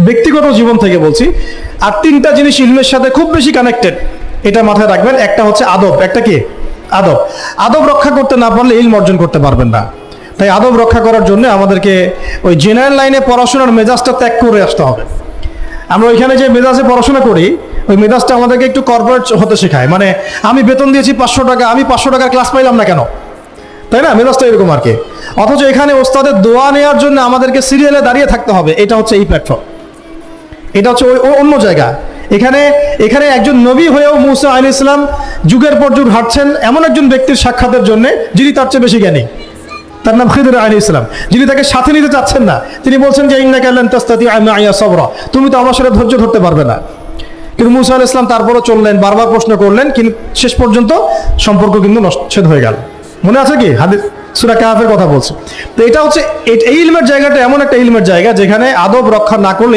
ব্যক্তিগত জীবন থেকে বলছি। আর তিনটা জিনিস ইলমের সাথে খুব বেশি কানেক্টেড, এটা মাথায় রাখবেন। একটা হচ্ছে আদব। একটা কি? আদব। আদব রক্ষা করতে না পারলে ইলম অর্জন করতে পারবেন না। তাই আদব রক্ষা করার জন্য আমাদেরকে ওই জেনারেল লাইনে পড়াশোনার মেজাজটা ত্যাগ করে আসতে হবে। আমরা ওইখানে যে মেজাজে পড়াশোনা করি, ওই মেজাজটা আমাদেরকে একটু কর্পোরেট হতে শেখায়। মানে আমি বেতন দিয়েছি 500 টাকা, আমি 500 টাকার ক্লাস পাইলাম না কেন, তাই না? মেজাজটা এরকম আর কি। অথচ এখানে ওস্তাদের দোয়া নেওয়ার জন্য আমাদেরকে সিরিয়ালে দাঁড়িয়ে থাকতে হবে। এটা হচ্ছে এই প্ল্যাটফর্ম, এটা হচ্ছে ওই অন্য জায়গা। এখানে এখানে একজন নবী হয়েও মুসা আলাইহিস সালাম যুগের পর যুগ হাঁটছেন এমন একজন ব্যক্তির সাক্ষাতের জন্য যিনি তার চেয়ে বেশি জ্ঞানী। তার নাম খিদর আলাইহিস সালাম, যিনি তাকে সাথে নিতে চাচ্ছেন না। তিনি বলছেন যে ইন্নাকা লান তাস্তাতিআ মাইয়া সাবরা, তুমি তো আমার সাথে ধৈর্য ধরতে পারবে না। কিন্তু মুসা আলাইহিস সালাম তারপরও চললেন, বারবার প্রশ্ন করলেন, কিন্তু শেষ পর্যন্ত সম্পর্ক কিন্তু নচ্ছেদ হয়ে গেল। মনে আছে কি হাদিস সূরা কাহফের কথা বলছে। তো এটা হচ্ছে এই ইলমের জায়গাটা এমন একটা ইলমের জায়গা যেখানে আদব রক্ষা না করলে